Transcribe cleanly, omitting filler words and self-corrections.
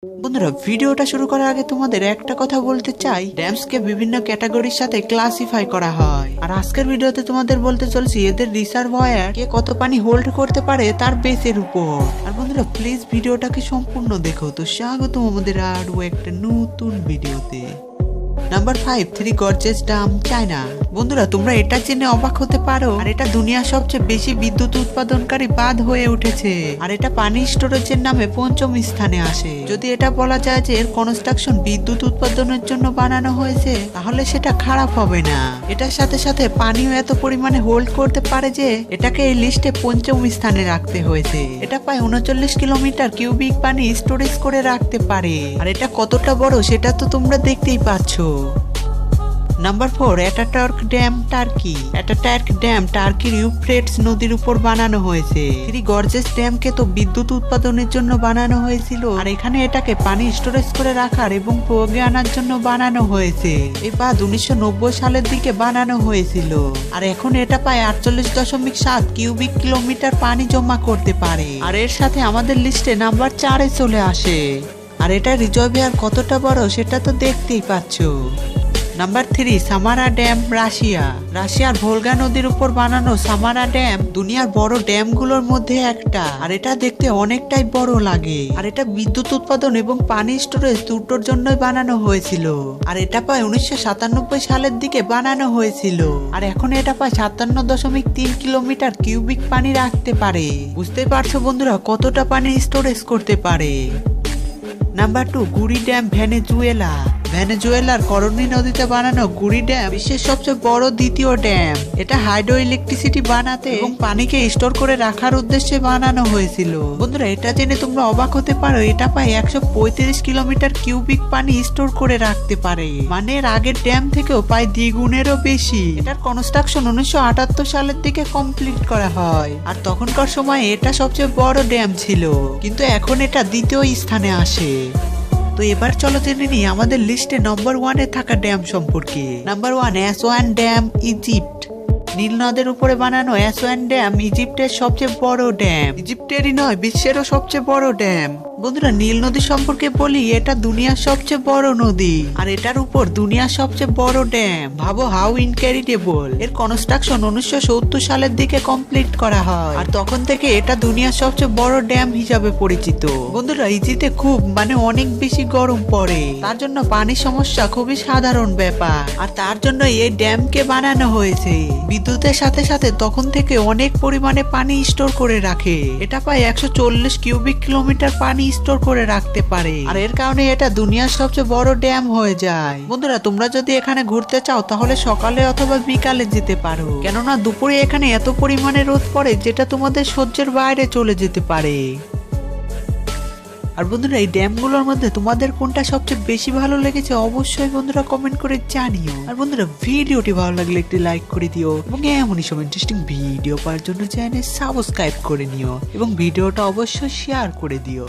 বন্ধুরা ভিডিওটা শুরু করার আগে তোমাদের একটা কথা বলতে চাই, ড্যামস কে বিভিন্ন ক্যাটাগরির সাথে ক্লাসিফাই করা হয়। আর আজকের ভিডিওতে তোমাদের বলতে চলছি এদের রিসার্ভয়ার কে কত পানি হোল্ড করতে পারে তার বেসের উপর। আর বন্ধুরা প্লিজ ভিডিওটাকে সম্পূর্ণ দেখো। তো স্বাগতম আমাদের আরো একটা নতুন ভিডিওতে। Number 5, 3 gorgeous Dam, China. বন্ধুরা তোমরা এটা জেনে অবাক হতে পারো, আর এটা দুনিয়ার সবচেয়ে বেশি বিদ্যুৎ উৎপাদনকারী বাঁধ হয়ে উঠেছে। আর এটা পানি স্টোরেজের নামে 5ম স্থানে আসে। যদি এটা বলা যায় যে এর কনস্ট্রাকশন বিদ্যুৎ উৎপাদনের জন্য বানানো হয়েছে, তাহলে সেটা খারাপ হবে না। এটার সাথে সাথে পানিও এত পরিমাণে হোল্ড করতে পারে যে এটাকে এই লিস্টে 5ম স্থানে রাখতে হয়েছে। এটা প্রায় 39 কিলোমিটার কিউবিক পানি স্টোরেজ করে রাখতে পারে। আর এটা কতটা বড় সেটা তো তোমরা দেখতেই পাচ্ছ। Number 4, Ataturk dam, Turkey. Ataturk dam টার্কির ইউফ্রেটস নদীর উপর বানানো হয়েছে। 3 গর্জেস ড্যামকে তো বিদ্যুৎ উৎপাদনের জন্য বানানো হয়েছিল, আর এখানে এটাকে পানি স্টোরেজ করে রাখার এবং প্রয়োগে আনার জন্য বানানো হয়েছে। এই বাঁধ 1990 সালের দিকে বানানো হয়েছিল, আর এখন এটা প্রায় 48.7 কিউবিক কিলোমিটার পানি জমা করতে পারে। আর এর সাথে আমাদের লিস্টে নাম্বার 4-এ চলে আসে। আর এটা রিজার্ভয়ার কতটা বড় সেটা তো দেখতেই পাচ্ছ। Number 3, Samara dam, Russia. রাশিয়ার ভোলগা নদীর উপর বানানো সামারা ড্যাম দুনিয়ার বড় ড্যামগুলোর মধ্যে একটা। আর এটা দেখতে অনেকটাই বড় লাগে। আর এটা বিদ্যুৎ উৎপাদন এবং পানি স্টোরেজ দুটোর জন্যই বানানো হয়েছিল। আর এটা প্রায় 1997 সালের দিকে বানানো হয়েছিল। আর এখন এটা প্রায় 57.3 কিলোমিটার কিউবিক পানি রাখতে পারে। বুঝতে পারছো বন্ধুরা কতটা পানি স্টোরেজ করতে পারে। Number 2, Guri dam, Venezuela. ভেনেজুয়েলার করনি নদীতে বানানো গুরি ড্যাম বিশ্বের সবচেয়ে বড় দ্বিতীয় ড্যাম। এটা হাইড্রো ইলেকট্রিসিটি বানাতে এবং পানিকে স্টোর করে রাখার উদ্দেশ্যে বানানো হয়েছিল। বন্ধুরা এটা জেনে তোমরা অবাক হতে পারো, এটা প্রায় 135 কিলোমিটার কিউবিক পানি স্টোর করে রাখতে পারে। মানে এর আগের ড্যাম থেকেও প্রায় দ্বিগুণেরও বেশি। এটার কনস্ট্রাকশন 1978 সালের দিকে কমপ্লিট করা হয়। আর তখনকার সময় এটা সবচেয়ে বড় ড্যাম ছিল, কিন্তু এখন এটা দ্বিতীয় স্থানে আসে। তো এবার চলো জেনে নিই আমাদের লিস্টে নাম্বার 1-এ থাকা ড্যাম সম্পর্কে। Number 1, Aswan dam, Egypt. নীল নদের উপরে বানানো অ্যাসওয়ান ড্যাম ইজিপ্টের সবচেয়ে বড় ড্যাম। ইজিপ্টেরই নয়, বিশ্বেরও সবচেয়ে বড় ড্যাম। বন্ধুরা নীল নদী সম্পর্কে বলি, এটা দুনিয়ার সবচেয়ে বড় নদী, আর এটার উপর দুনিয়ার সবচেয়ে বড় ড্যাম। ভাবো হাউ ইনক্রেডিবল। এর কনস্ট্রাকশন 1970 সালের দিকে কমপ্লিট করা হয়, আর তখন থেকে এটা দুনিয়ার সবচেয়ে বড় ড্যাম হিসাবে পরিচিত। বন্ধুরা ইজিপ্টে খুব অনেক বেশি গরম পড়ে, তার জন্য পানির সমস্যা খুবই সাধারণ ব্যাপার। আর তার জন্য এই ড্যামকে বানানো হয়েছে। বিদ্যুতের সাথে সাথে তখন থেকে অনেক পরিমাণে পানি স্টোর করে রাখে। এটা প্রায় 140 কিউবিক কিলোমিটার পানি স্টোর করে রাখতে পারে। আর এর কারণে এটা দুনিয়ার সবচেয়ে বড় ড্যাম হয়ে যায়। বন্ধুরা তোমরা যদি এখানে ঘুরতে চাও তাহলে সকালে অথবা বিকালে যেতে পারো, কেননা দুপুরে এখানে এত পরিমাণে রোদ পড়ে যেটা তোমাদের সহ্যের বাইরে চলে যেতে পারে। আর বন্ধুরা এই ড্যামগুলোর মধ্যে তোমাদের কোনটা সবচেয়ে বেশি ভালো লেগেছে অবশ্যই বন্ধুরা কমেন্ট করে জানিও। আর বন্ধুরা ভিডিওটি ভালো লাগলে একটি লাইক করে দিও, এবং এমনই সব ইন্টারেস্টিং ভিডিও পাওয়ার জন্য চ্যানেল সাবস্ক্রাইব করে নিও, এবং ভিডিওটা অবশ্যই শেয়ার করে দিও।